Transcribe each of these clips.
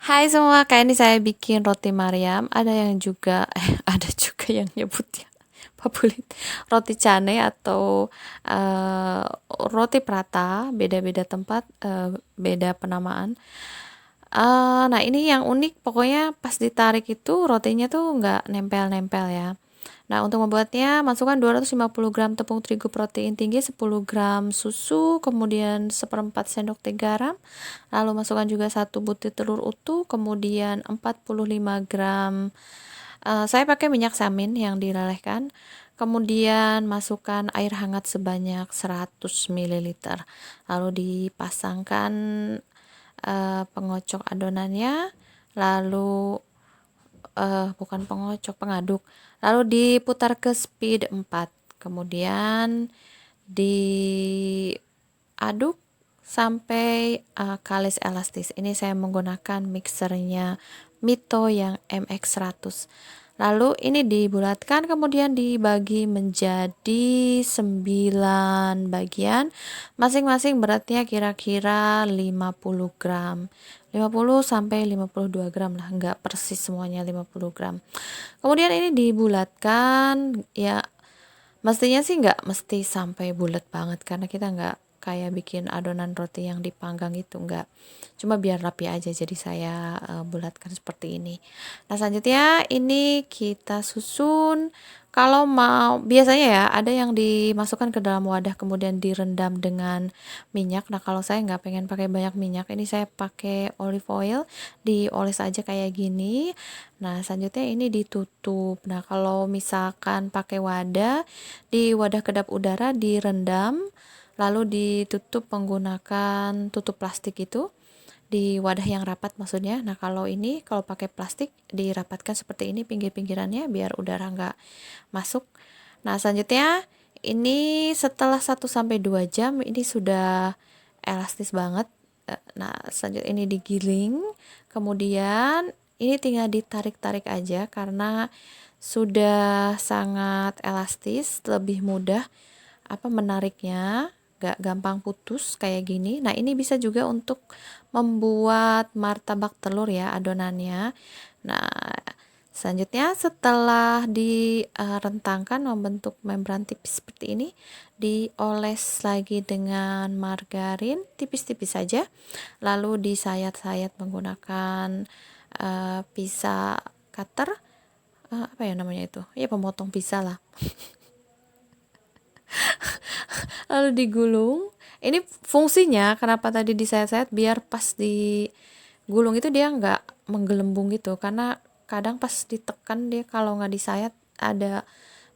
Hai semua, kali ini saya bikin roti Mariam. Ada yang juga, ada juga yang nyebutnya papulit roti cane atau eh, roti prata. Beda-beda tempat, beda penamaan. Nah ini yang unik, pokoknya pas ditarik itu rotinya tuh nggak nempel-nempel ya. Nah, untuk membuatnya, masukkan 250 gram tepung terigu protein tinggi, 10 gram susu, kemudian seperempat sendok teh garam, lalu masukkan juga satu butir telur utuh, kemudian 45 gram, saya pakai minyak samin yang dilelehkan, kemudian masukkan air hangat sebanyak 100 ml, lalu dipasangkan pengocok adonannya, lalu bukan pengocok, pengaduk. Lalu diputar ke speed 4. Kemudian diaduk sampai kalis elastis. Ini saya menggunakan mixernya Mito yang MX100. Lalu ini dibulatkan, kemudian dibagi menjadi 9 bagian. Masing-masing beratnya kira-kira 50 gram. 50 sampai 52 gram lah, nggak persis semuanya 50 gram. Kemudian ini dibulatkan, ya mestinya sih nggak mesti sampai bulat banget karena kita nggak kayak bikin adonan roti yang dipanggang itu, nggak. Cuma biar rapi aja, jadi saya bulatkan seperti ini. Nah selanjutnya ini kita susun. Kalau mau, biasanya ya ada yang dimasukkan ke dalam wadah kemudian direndam dengan minyak. Nah kalau saya nggak pengen pakai banyak minyak, ini saya pakai olive oil, dioles aja kayak gini. Nah selanjutnya ini ditutup. Nah kalau misalkan pakai wadah, di wadah kedap udara direndam, lalu ditutup menggunakan tutup plastik itu, di wadah yang rapat maksudnya. Nah kalau ini, kalau pakai plastik dirapatkan seperti ini pinggir-pinggirannya biar udara nggak masuk. Nah selanjutnya ini setelah 1 sampai 2 jam ini sudah elastis banget. Nah selanjutnya ini digiling, kemudian ini tinggal ditarik-tarik aja karena sudah sangat elastis, lebih mudah menariknya, gak gampang putus kayak gini. Nah ini bisa juga untuk membuat martabak telur ya adonannya. Nah selanjutnya setelah direntangkan membentuk membran tipis seperti ini, dioles lagi dengan margarin tipis-tipis saja, lalu disayat-sayat menggunakan pizza cutter, apa ya namanya itu, ya pemotong pizza lah. Lalu digulung. Ini fungsinya kenapa tadi disayat-sayat, biar pas digulung itu dia nggak menggelembung gitu, karena kadang pas ditekan dia kalau nggak disayat ada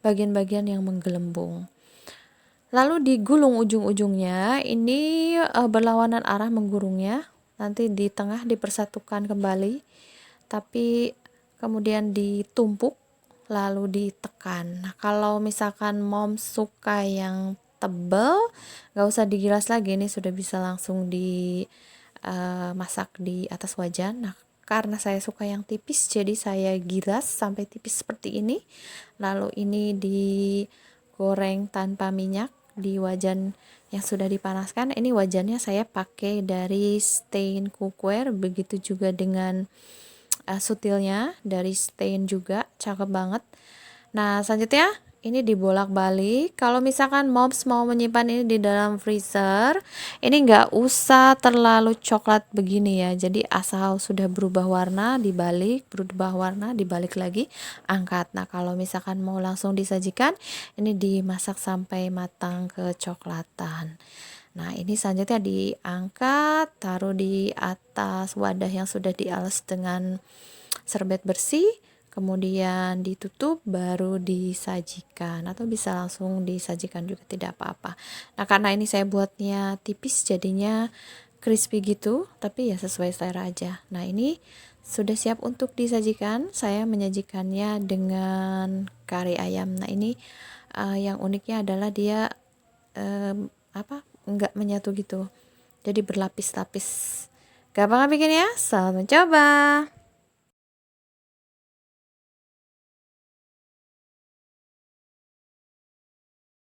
bagian-bagian yang menggelembung. Lalu digulung ujung-ujungnya, ini berlawanan arah menggulungnya, nanti di tengah dipersatukan kembali, tapi kemudian ditumpuk lalu ditekan. Nah kalau misalkan mom suka yang tebel, nggak usah digilas lagi, ini sudah bisa langsung dimasak di atas wajan. Nah karena saya suka yang tipis, jadi saya gilas sampai tipis seperti ini, lalu ini digoreng tanpa minyak di wajan yang sudah dipanaskan. Ini wajannya saya pakai dari stain cookware, begitu juga dengan sutilnya dari stain juga, cakep banget. Nah selanjutnya ini dibolak-balik. Kalau misalkan moms mau menyimpan ini di dalam freezer, ini nggak usah terlalu coklat begini ya, jadi asal sudah berubah warna dibalik, berubah warna dibalik lagi, angkat. Nah kalau misalkan mau langsung disajikan, ini dimasak sampai matang kecoklatan. Nah ini selanjutnya diangkat, taruh di atas wadah yang sudah dialas dengan serbet bersih, kemudian ditutup, baru disajikan, atau bisa langsung disajikan juga tidak apa-apa. Nah karena ini saya buatnya tipis jadinya crispy gitu, tapi ya sesuai selera aja. Nah ini sudah siap untuk disajikan. Saya menyajikannya dengan kari ayam. Nah ini yang uniknya adalah dia enggak menyatu gitu, jadi berlapis-lapis. Gampang bikinnya, selamat mencoba.